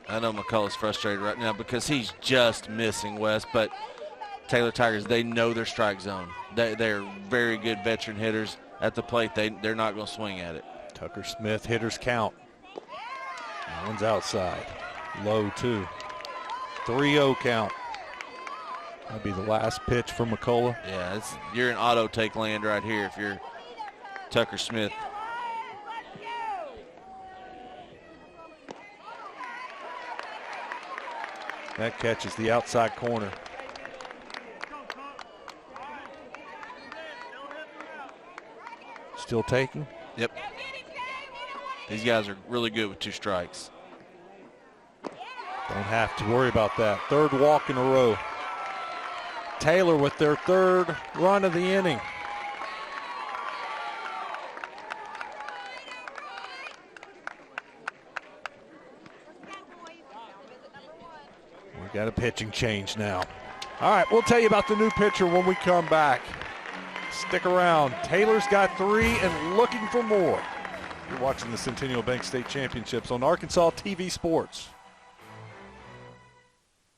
I know McCullough's frustrated right now because he's just missing West, but Taylor Tigers, they know their strike zone. They're very good veteran hitters at the plate. They're not going to swing at it. Tucker Smith, hitters count. That one's outside. Low, too. 3-0 count. That'll be the last pitch for McCullough. Yeah, you're in auto take land right here if you're Tucker Smith. That catches the outside corner. Still taking? Yep. These guys are really good with 2 strikes. Don't have to worry about that. 3rd walk in a row. Taylor with their 3rd run of the inning. We got a pitching change now. All right, we'll tell you about the new pitcher when we come back. Stick around. Taylor's got 3 and looking for more. You're watching the Centennial Bank State Championships on Arkansas TV Sports.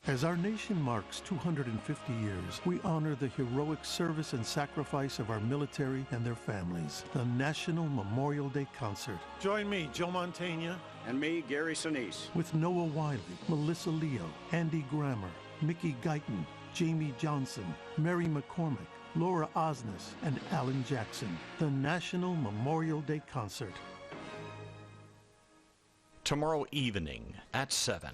As our nation marks 250 years, we honor the heroic service and sacrifice of our military and their families. The National Memorial Day Concert. Join me, Joe Mantegna. And me, Gary Sinise. With Noah Wiley, Melissa Leo, Andy Grammer, Mickey Guyton, Jamie Johnson, Mary McCormick, Laura Osnes, and Alan Jackson. The National Memorial Day Concert. Tomorrow evening at 7.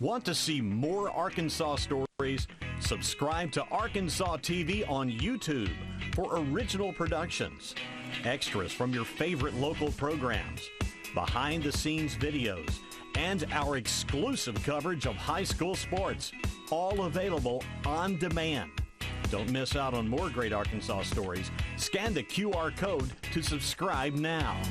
Want to see more Arkansas stories? Subscribe to Arkansas TV on YouTube for original productions, extras from your favorite local programs, behind-the-scenes videos, and our exclusive coverage of high school sports, all available on demand. Don't miss out on more great Arkansas stories. Scan the QR code to subscribe now.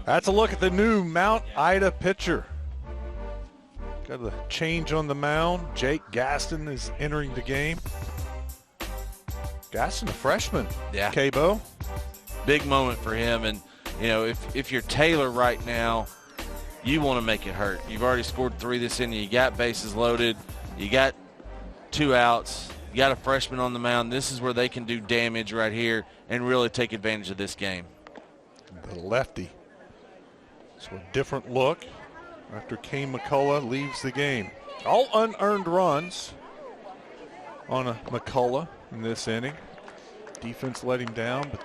That's a look at the new Mount Ida pitcher. Got a change on the mound. Jake Gaston is entering the game. Gaston, a freshman. Yeah. K-Bo. Big moment for him. And, you know, if you're Taylor right now, you want to make it hurt. You've already scored 3 this inning. You got bases loaded. You got 2 outs. You got a freshman on the mound. This is where they can do damage right here and really take advantage of this game. The lefty. So a different look after Kane McCullough leaves the game. All unearned runs. on a McCullough in this inning. Defense let him down, but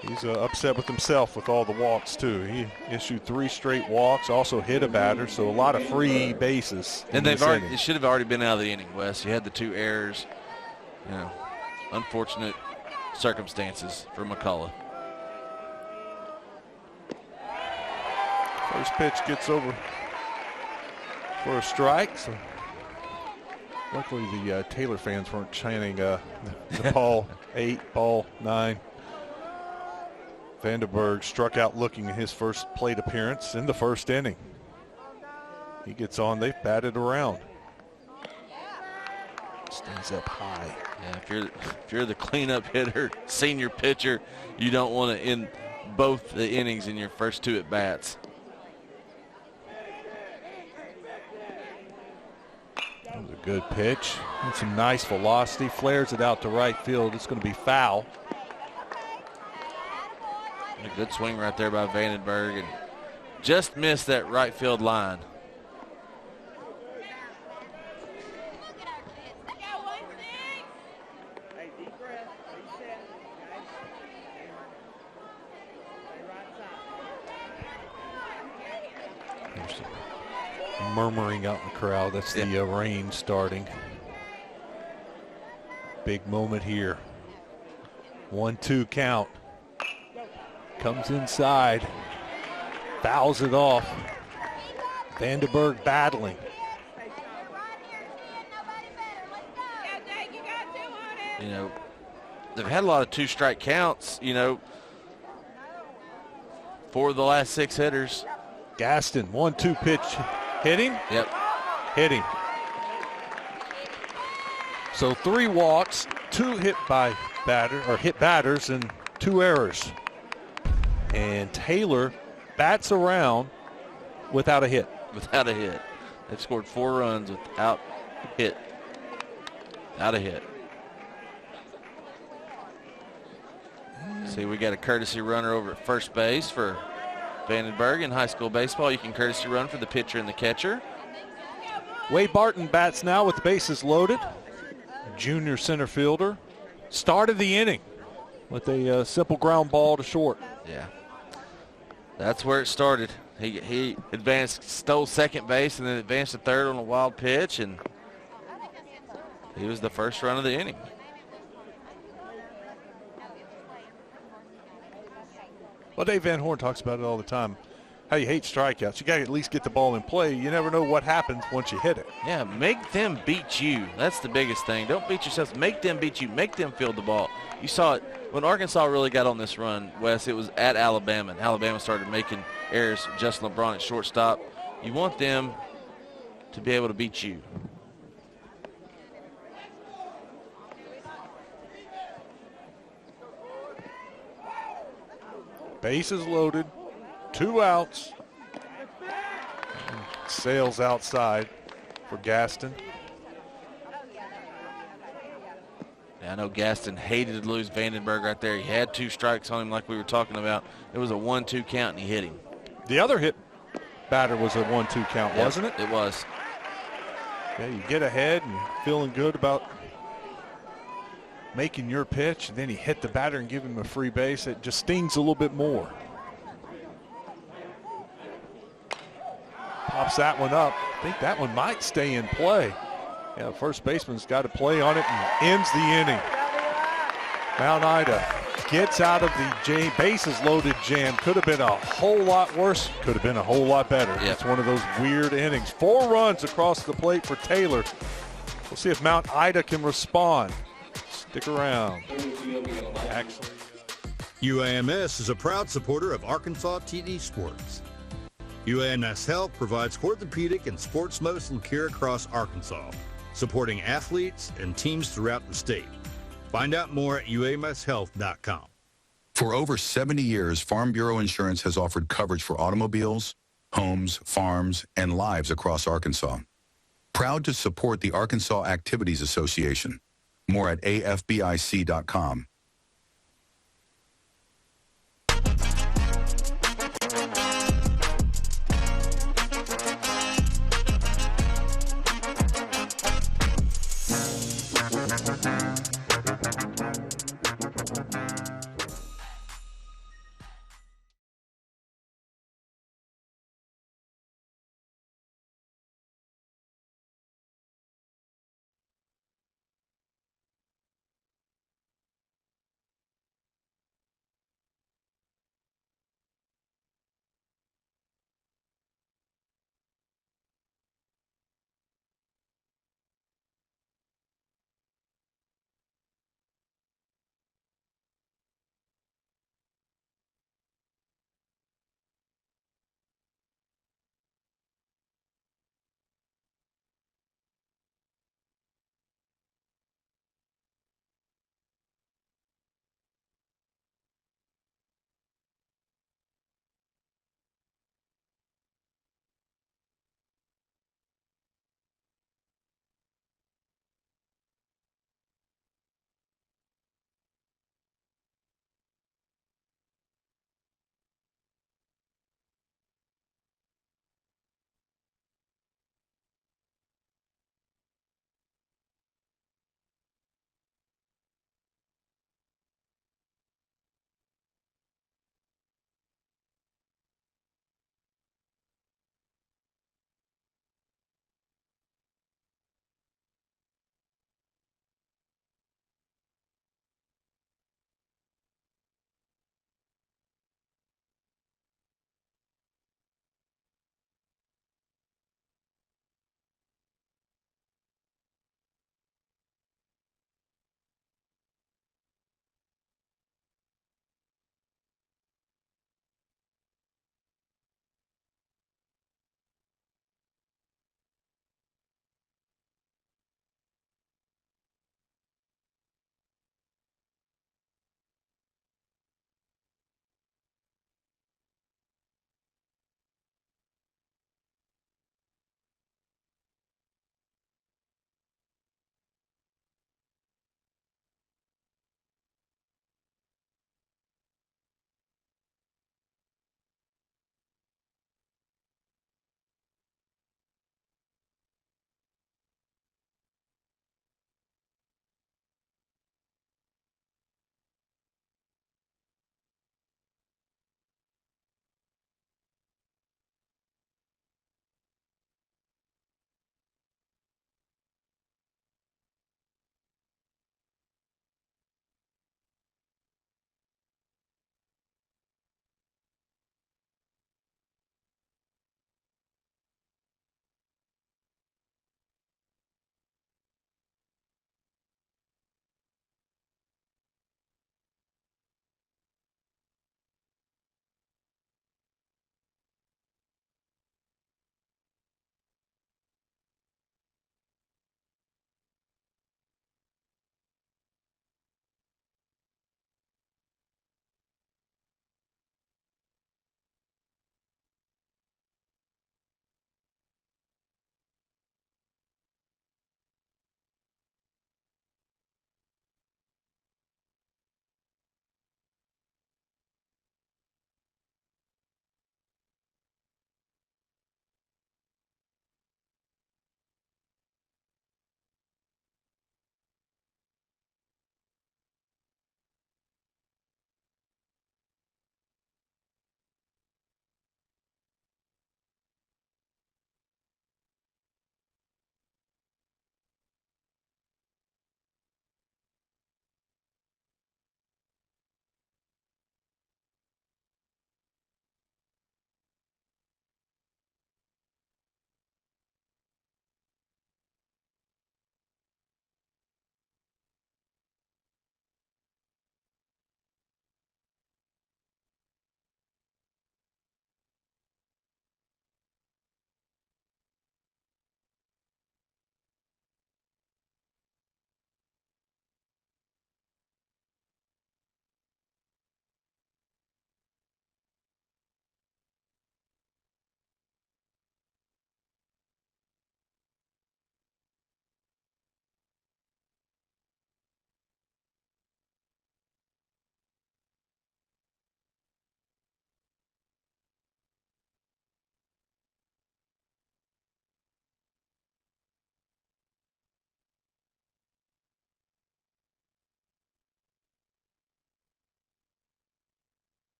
he's upset with himself with all the walks, too. He issued 3 straight walks, also hit a batter, so a lot of free bases. And it should have already been out of the inning, Wes. You had the 2 errors. You know, unfortunate circumstances for McCullough. First pitch gets over for a strike. So luckily the Taylor fans weren't chanting the ball 8, ball 9. Vandenberg struck out looking at his first plate appearance in the first inning. He gets on, they've batted around. Stays up high. Yeah, if you're the cleanup hitter, senior pitcher, you don't want to end both the innings in your first 2 at bats. That was a good pitch. And some nice velocity. Flares it out to right field. It's going to be foul. A good swing right there by Vandenberg, and just missed that right field line. There's some murmuring out in the crowd. That's the rain starting. Big moment here. 1-2 count. Comes inside, fouls it off. Vandenberg battling. You know, they've had a lot of 2-strike counts, you know, for the last 6 hitters. Gaston, 1-2 pitch. Hit him? Yep. Hit him. So 3 walks, 2 hit batters, and 2 errors. And Taylor bats around without a hit. Without a hit. They've scored 4 runs without hit. Without a hit. See, we got a courtesy runner over at first base for Vandenberg. In high school baseball, you can courtesy run for the pitcher and the catcher. Wade Barton bats now with the bases loaded. Junior center fielder. Started the inning with a simple ground ball to short. Yeah. That's where it started. He advanced, stole second base, and then advanced to third on a wild pitch, and he was the first run of the inning. Well, Dave Van Horn talks about it all the time. How you hate strikeouts. You got to at least get the ball in play. You never know what happens once you hit it. Yeah, make them beat you. That's the biggest thing. Don't beat yourself. Make them beat you. Make them field the ball. You saw it when Arkansas really got on this run, Wes. It was at Alabama, and Alabama started making errors. Justin LeBron at shortstop. You want them to be able to beat you. Bases loaded, 2 outs. Sails outside for Gaston. Yeah, I know Gaston hated to lose Vandenberg right there. He had 2 strikes on him like we were talking about. It was a 1-2 count, and he hit him. The other hit batter was a 1-2 count, wasn't it? It was. Yeah, you get ahead and you're feeling good about making your pitch, and then he hit the batter and give him a free base. It just stings a little bit more. Pops that one up. I think that one might stay in play. Yeah, the first baseman's got to play on it and ends the inning. Mount Ida gets out of the bases loaded jam. Could have been a whole lot worse. Could have been a whole lot better. Yep. It's one of those weird innings. 4 runs across the plate for Taylor. We'll see if Mount Ida can respond. Stick around. Actually, UAMS is a proud supporter of Arkansas TD Sports. UAMS Health provides orthopedic and sports medicine care across Arkansas, supporting athletes and teams throughout the state. Find out more at uamshealth.com. For over 70 years, Farm Bureau Insurance has offered coverage for automobiles, homes, farms, and lives across Arkansas. Proud to support the Arkansas Activities Association. More at afbic.com.